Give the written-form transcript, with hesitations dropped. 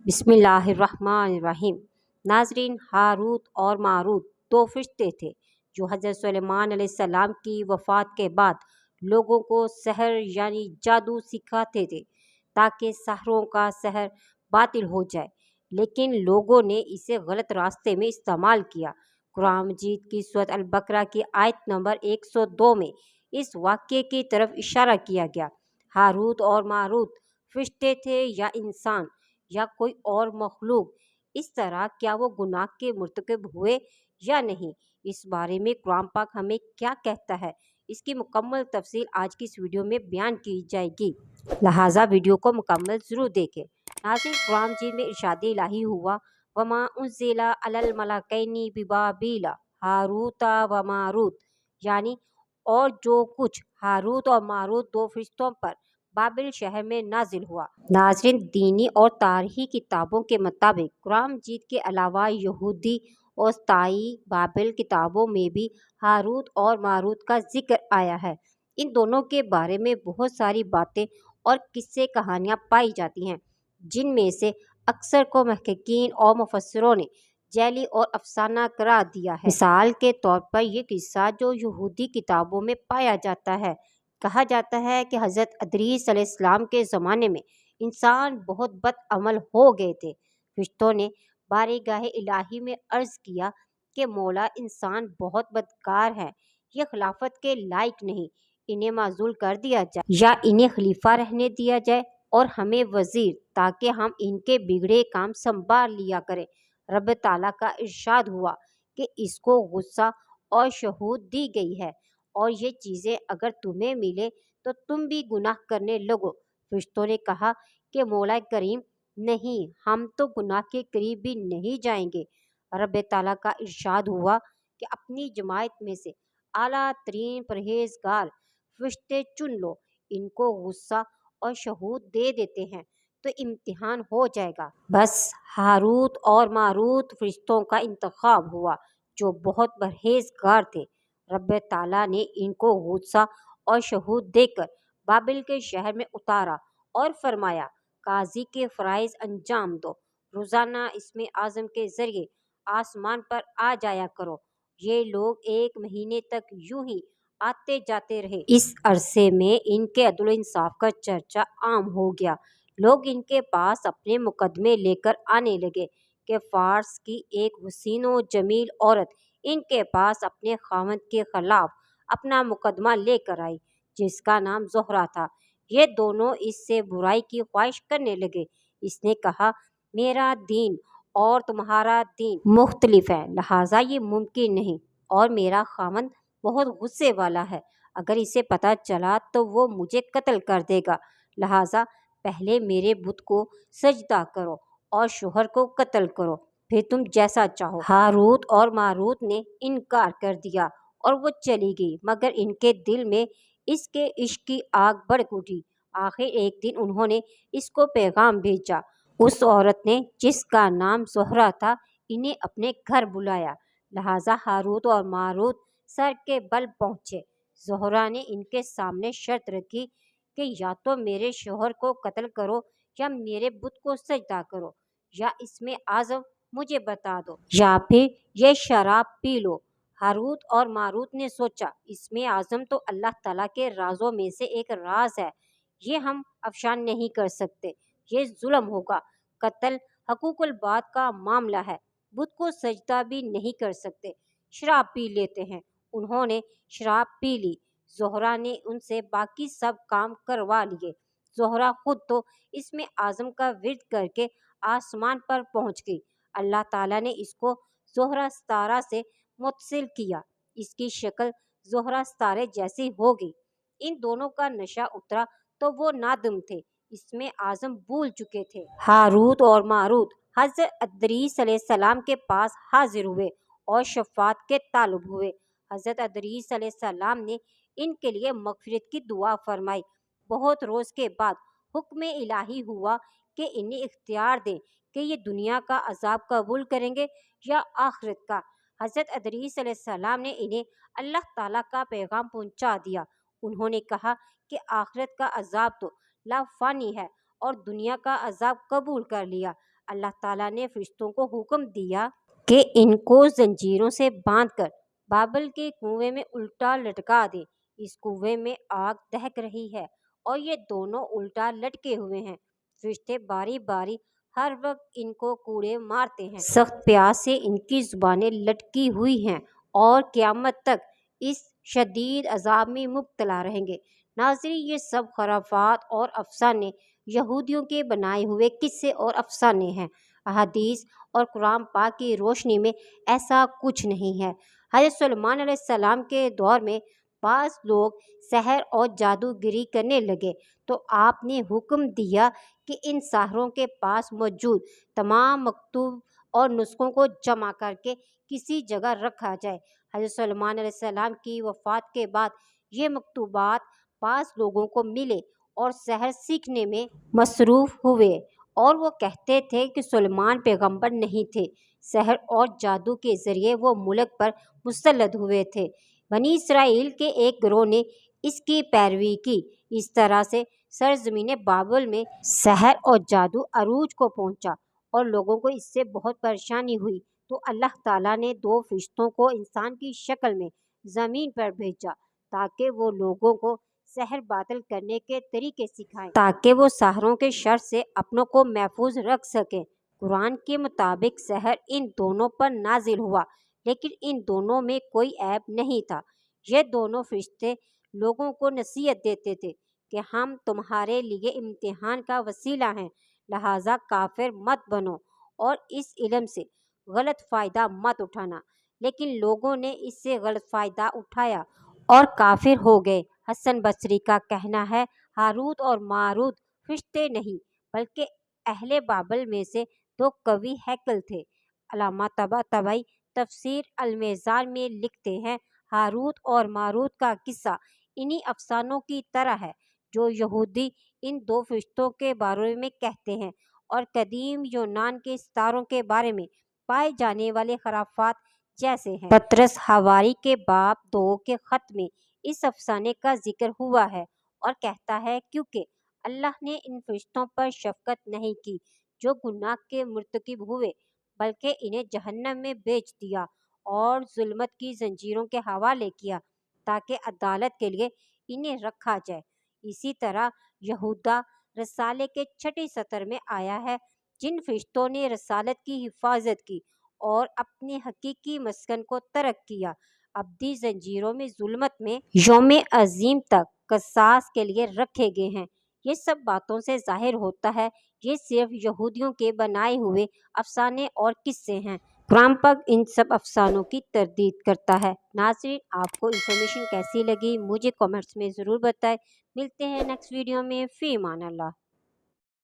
बिस्मिल्लाहिर्रहमानिर्रहीम। नाजरीन, हारूत और मारूत दो फरिश्ते थे जो हज़रत सुलेमान अलैहिस्सलाम की वफ़ात के बाद लोगों को सहर यानी जादू सिखाते थे ताकि सहरों का सहर बातिल हो जाए, लेकिन लोगों ने इसे गलत रास्ते में इस्तेमाल किया। कुरान मजीद की सूरत अल बकरा की आयत नंबर 102 में इस वाक़ये की तरफ इशारा किया गया। हारूत और मारूत फरिश्ते थे या इंसान या कोई और मखलूक, इस तरह क्या वो गुनाह के मुर्तकब हुए या नहीं, इस बारे में कुरान पाक हमें क्या कहता है, इसकी मुकम्मल तफसील आज की इस वीडियो में बयान की जाएगी, लिहाजा वीडियो को मुकम्मल ज़रूर देखें। नाज़रीन, कुरान मजीद में इरशाद इलाही हुआ, वमा उन्ज़िला अलल मलकैनी बिबाबिला हारूता व मारूत, यानी और जो कुछ हारूत और मारूत दो फरिश्तों पर बाबिल शहर में नाजिल हुआ। नाज़रीन, दीनी और तारीखी किताबों के मुताबिक कुरान मजीद के अलावा यहूदी और ताई बाबिल किताबों में भी हारूत और मारूत का जिक्र आया है। इन दोनों के बारे में बहुत सारी बातें और किस्से कहानियाँ पाई जाती हैं, जिनमें से अक्सर को मुहक्किकीन और मुफस्सिरों ने जैली और अफसाना करार दिया है। मिसाल के तौर पर यह किस्सा जो यहूदी किताबों में पाया जाता है, कहा जाता है कि हज़रत अदरीस अलैहिस्सलाम के ज़माने में इंसान बहुत बदअमल हो गए थे। फरिश्तों ने बारगाह इलाही में अर्ज़ किया कि मौला, इंसान बहुत बदकार है, ये खिलाफत के लायक नहीं, इन्हें माज़ूल कर दिया जाए या इन्हें खलीफा रहने दिया जाए और हमें वज़ीर, ताकि हम इनके बिगड़े काम संभाल लिया करें। रब ताला का इरशाद हुआ कि इसको गुस्सा और शहूद दी गई है और ये चीज़ें अगर तुम्हें मिले तो तुम भी गुनाह करने लगो। फरिश्तों ने कहा कि मौला करीम, नहीं, हम तो गुनाह के करीब भी नहीं जाएंगे। रब ताला का इरशाद हुआ कि अपनी जमात में से आला तरीन परहेजगार फरिश्ते चुन लो, इनको गुस्सा और शहूद दे देते हैं तो इम्तिहान हो जाएगा। बस हारूत और मारूत फरिश्तों का इंतखाब हुआ जो बहुत परहेजगार थे। रब ताला ने इनको गुस्सा और शहूद देकर बाबिल के शहर में उतारा और फरमाया, काजी के फ़राइज़ अंजाम दो, रोज़ाना इसमें आज़म के ज़रिए आसमान पर आ जाया करो। ये लोग 1 महीने तक यूं ही आते जाते रहे। इस अरसे में इनके अदल इंसाफ का चर्चा आम हो गया। लोग इनके पास अपने मुकदमे लेकर आने लगे कि फ़ारस की एक हसीन व जमील औरत इनके पास अपने खावंद के खिलाफ अपना मुकदमा लेकर आई, जिसका नाम ज़ोहरा था। ये दोनों इससे बुराई की ख्वाहिश करने लगे। इसने कहा, मेरा दीन और तुम्हारा दीन मुख्तलिफ है, लिहाजा ये मुमकिन नहीं, और मेरा खावंद बहुत गुस्से वाला है, अगर इसे पता चला तो वो मुझे कत्ल कर देगा, लिहाजा पहले मेरे बुत को सजदा करो और शोहर को कत्ल करो, फिर तुम जैसा चाहो। हारूत और मारूत ने इनकार कर दिया और वो चली गई, मगर इनके दिल में इसके इश्क की आग भड़क उठी। आखिर एक दिन उन्होंने इसको पैगाम भेजा। उस औरत ने, जिसका नाम ज़ोहरा था, इन्हें अपने घर बुलाया, लिहाजा हारूत और मारूत सर के बल पहुँचे। ज़ोहरा ने इनके सामने शर्त रखी कि या तो मेरे शोहर को कत्ल करो या मेरे बुत को सजदा करो, या इसमें आज़म मुझे बता दो, या फिर ये शराब पी लो। हारूत और मारूत ने सोचा, इसमें आज़म तो अल्लाह ताला के राज़ों में से एक राज है, ये हम अफशान नहीं कर सकते, ये जुल्म होगा। कत्ल हकूकुल बात का मामला है, बुत को सजदा भी नहीं कर सकते, शराब पी लेते हैं। उन्होंने शराब पी ली। ज़ोहरा ने उनसे बाकी सब काम करवा लिए। ज़ोहरा खुद तो इसमें आज़म का विर्द करके आसमान पर पहुंच गई। अल्लाह ताला ने इसको ज़ोहरा सितारा से मुत्सिल किया, इसकी शक्ल ज़ोहरा सितारे जैसी हो गई। इन दोनों का नशा उतरा तो वो नादम थे, इसमें आज़म भूल चुके थे। हारूत और मारूत हज़रत अदरीस अलैहिस्सलाम के पास हाजिर हुए और शफ़ाअत के तालब हुए। हज़रत अदरीस अलैहिस्सलाम ने इनके लिए मग़फ़िरत की दुआ फरमाई। बहुत रोज़ के बाद हुक्म इलाही हुआ कि इन्हें इख्तियार दें कि ये दुनिया का अज़ाब कबूल करेंगे या आखिरत का। हज़रत अदरीस अलैहिस्सलाम ने इन्हें अल्लाह ताला का पैगाम पहुंचा दिया। उन्होंने कहा कि आखिरत का अज़ाब तो लाफ़ानी है और दुनिया का अज़ाब कबूल कर लिया। अल्लाह ताला ने फरिश्तों को हुक्म दिया कि इनको जंजीरों से बांधकर बाबल के कुएं में उल्टा लटका दे। इस कुएं में आग दहक रही है और ये दोनों उल्टा लटके हुए हैं। फरिश्ते बारी बारी हर वक्त इनको कूड़े मारते हैं। सख्त प्यास से इनकी जुबानें लटकी हुई हैं और क़यामत तक इस शदीद अजाब में मुब्तला रहेंगे। नाज़रीन, ये सब खराफात और अफसाने यहूदियों के बनाए हुए किस्से और अफसाने हैं। अहादीस और कुरान पाक की रोशनी में ऐसा कुछ नहीं है। हज़रत सुलेमान अलैहिस्सलाम के दौर में बाज़ लोग सहर और जादूगिरी करने लगे तो आपने हुक्म दिया कि इन साहरों के पास मौजूद तमाम मकतूब और नुस्खों को जमा करके किसी जगह रखा जाए। हज़रत सुलेमान अलैहिस्सलाम की वफ़ात के बाद ये मकतूबात बाज़ लोगों को मिले और सहर सीखने में मसरूफ़ हुए और वो कहते थे कि सुलेमान पैगंबर नहीं थे। सहर और जादू के ज़रिए वो मुल्क पर मुसल्लत हुए थे। बनी इसराइल के एक गिरोह ने इसकी पैरवी की। इस तरह से सरजमीन बाबल में सहर और जादू अरूज को पहुंचा और लोगों को इससे बहुत परेशानी हुई। तो अल्लाह ताला ने दो फरिश्तों को इंसान की शक्ल में ज़मीन पर भेजा ताकि वो लोगों को सहर बातिल करने के तरीके सिखाएं, ताकि वो साहरों के शर से अपनों को महफूज रख सकें। कुरान के मुताबिक सहर इन दोनों पर नाजिल हुआ, लेकिन इन दोनों में कोई ऐब नहीं था। ये दोनों फरिश्ते लोगों को नसीहत देते थे कि हम तुम्हारे लिए इम्तिहान का वसीला हैं, लिहाजा काफिर मत बनो और इस इल्म से गलत फ़ायदा मत उठाना। लेकिन लोगों ने इससे गलत फ़ायदा उठाया और काफिर हो गए। हसन बसरी का कहना है, हारूत और मारूत फरिश्ते नहीं बल्कि अहले बाबल में से दो कवि हैकल थे। अल्लामा तबातबाई तफसीर अल-मीज़ान में लिखते हैं, हारूत और मारूत का किस्सा इन्हीं अफसानों की तरह है जो यहूदी इन दो फरिश्तों के बारे में कहते हैं और कदीम यूनान के सितारों के बारे में पाए जाने वाले खराफात जैसे हैं। पतरस हवारी के बाब 2 के ख़त में इस अफसाने का जिक्र हुआ है और कहता है, क्योंकि अल्लाह ने इन फरिश्तों पर शफ़क़त नहीं की जो गुनाह के मुर्तकिब हुए, बल्कि इन्हें जहन्नम में बेच दिया और जुल्मत की जंजीरों के हवाले किया ताकि अदालत के लिए इन्हें रखा जाए। इसी तरह यहूदा रसाले के 6 सतर में आया है, जिन फरिश्तों ने रसालत की हिफाजत की और अपने हकीकी मस्कन को तरक किया, अब्दी जंजीरों में जुल्मत में यौम अजीम तक कसास के लिए रखे गए हैं। ये सब बातों से जाहिर होता है ये सिर्फ यहूदियों के बनाए हुए अफसाने और किस्से हैं। कुरान पाक इन सब अफसानों की तरदीद करता है। नाज़रीन, आपको इन्फॉर्मेशन कैसी लगी मुझे कमेंट्स में ज़रूर बताएं। मिलते हैं नेक्स्ट वीडियो में। फ़ी अमान अल्लाह।